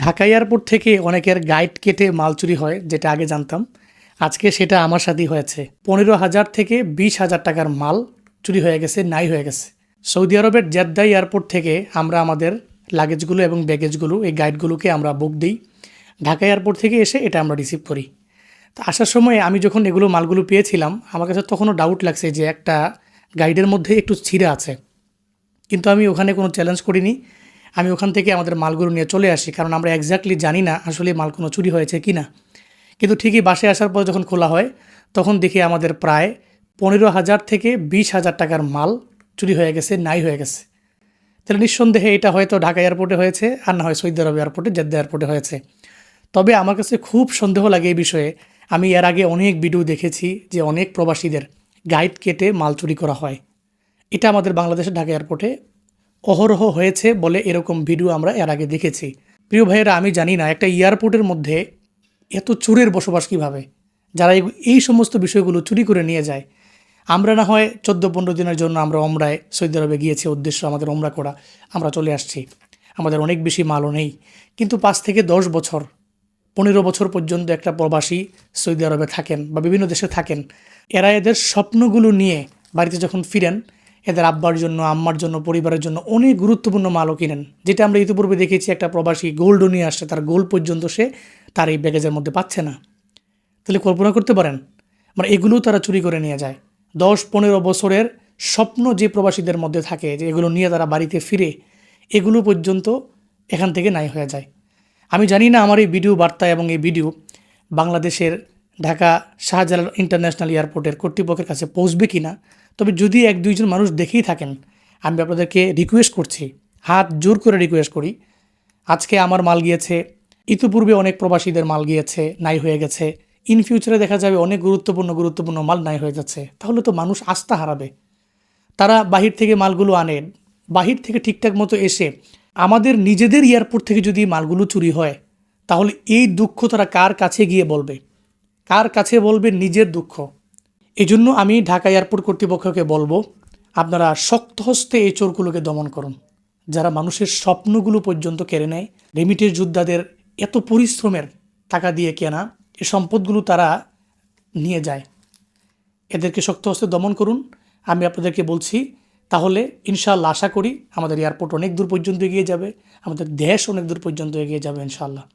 Dhaka airport থেকে অনেকের guide কেটে মাল চুরি হয়, যেটা আগে জানতাম। আজকে সেটা আমার সাথেই হয়েছে। 15,000 থেকে 20,000 টাকার মাল চুরি হয়ে গেছে, নাই হয়ে গেছে। সৌদি আরবের জেদ্দা এয়ারপোর্ট থেকে আমরা আমাদের লাগেজগুলো এবং ব্যাগেজগুলো, এই গাইডগুলোকে আমরা বুক দিই। ঢাকা এয়ারপোর্ট থেকে এসে এটা আমরা রিসিভ করি। তো আসার সময় আমি যখন এগুলো মালগুলো পেয়েছিলাম, আমার কাছে তখনও ডাউট লাগছে যে একটা গাইডের মধ্যে একটু ছিঁড়া আছে। কিন্তু আমি ওখানে কোনো চ্যালেঞ্জ করিনি। আমি ওখান থেকে আমাদের মালগুলো নিয়ে চলে আসি, কারণ আমরা এক্স্যাক্টলি জানি না আসলে মাল কোনো চুরি হয়েছে কি না। কিন্তু ঠিকই বাসায় আসার পর যখন খোলা হয়, তখন দেখি আমাদের প্রায় 15,000 থেকে 20,000 টাকার মাল চুরি হয়ে গেছে, নাই হয়ে গেছে। তাহলে নিঃসন্দেহে এটা হয়তো ঢাকা এয়ারপোর্টে হয়েছে, আর না হয় সৌদি আরব এয়ারপোর্টে, জেদ্দা এয়ারপোর্টে হয়েছে। তবে আমার কাছে খুব সন্দেহ লাগে এই বিষয়ে। আমি এর আগে অনেক ভিডিও দেখেছি যে অনেক প্রবাসীদের গাইড কেটে মাল চুরি করা হয়। এটা আমাদের বাংলাদেশের ঢাকা এয়ারপোর্টে অহরহ হয়েছে বলে এরকম ভিডিও আমরা এর আগে দেখেছি। প্রিয় ভাইয়েরা, আমি জানি না একটা এয়ারপোর্টের মধ্যে এত চোরের বসবাস কীভাবে, যারা এই সমস্ত বিষয়গুলো চুরি করে নিয়ে যায়। আমরা না হয় 14-15 দিনের জন্য আমরা ওমরায় সৌদি আরবে গিয়েছি, উদ্দেশ্য আমাদের ওমরা করা, আমরা চলে আসছি, আমাদের অনেক বেশি মালও নেই। কিন্তু 5 থেকে 10 বছর, 15 বছর পর্যন্ত একটা প্রবাসী সৌদি আরবে থাকেন বা বিভিন্ন দেশে থাকেন। এরা এদের স্বপ্নগুলো নিয়ে বাড়িতে যখন ফিরেন, এদের আব্বার জন্য, আম্মার জন্য, পরিবারের জন্য অনেক গুরুত্বপূর্ণ মালও কিনেন। যেটা আমরা ইতিপূর্বে দেখেছি, একটা প্রবাসী গোল্ডও নিয়ে আসছে, তার গোল্ড পর্যন্ত সে তার এই ব্যাগেজের মধ্যে পাচ্ছে না। তাহলে কল্পনা করতে পারেন, মানে এগুলোও তারা চুরি করে নিয়ে যায়। 10-15 বছরের স্বপ্ন যে প্রবাসীদের মধ্যে থাকে, যে এগুলো নিয়ে তারা বাড়িতে ফিরে, এগুলো পর্যন্ত এখান থেকে নাই হয়ে যায়। আমি জানি না আমার এই ভিডিও বার্তা এবং এই ভিডিও বাংলাদেশের ঢাকা শাহজালাল ইন্টারন্যাশনাল এয়ারপোর্টের কর্তৃপক্ষের কাছে পৌঁছবে কি না। তবে যদি 1-2 জন মানুষ দেখেই থাকেন, আমি আপনাদেরকে রিকোয়েস্ট করছি, হাত জোর করে রিকোয়েস্ট করি, আজকে আমার মাল গিয়েছে, ইতিপূর্বে অনেক প্রবাসীদের মাল গিয়েছে, নাই হয়ে গেছে, ইন ফিউচারে দেখা যাবে অনেক গুরুত্বপূর্ণ মাল নাই হয়ে যাচ্ছে। তাহলে তো মানুষ আস্থা হারাবে। তারা বাহির থেকে মালগুলো আনেন, বাহির থেকে ঠিকঠাক মতো এসে আমাদের নিজেদের এয়ারপোর্ট থেকে যদি মালগুলো চুরি হয়, তাহলে এই দুঃখ তারা কার কাছে গিয়ে বলবে, কার কাছে বলবে নিজের দুঃখ। এজন্য আমি ঢাকা এয়ারপোর্ট কর্তৃপক্ষকে বলবো, আপনারা শক্ত হস্তে এই চোরগুলোকে দমন করুন, যারা মানুষের স্বপ্নগুলো পর্যন্ত কেড়ে নেয়। রেমিটের যোদ্ধাদের এত পরিশ্রমের টাকা দিয়ে কেনা এই সম্পদগুলো তারা নিয়ে যায়। এদেরকে শক্ত হস্তে দমন করুন, আমি আপনাদেরকে বলছি। তাহলে ইনশাআল্লাহ আশা করি আমাদের এয়ারপোর্ট অনেক দূর পর্যন্ত এগিয়ে যাবে, আমাদের দেশ অনেক দূর পর্যন্ত এগিয়ে যাবে ইনশাআল্লাহ।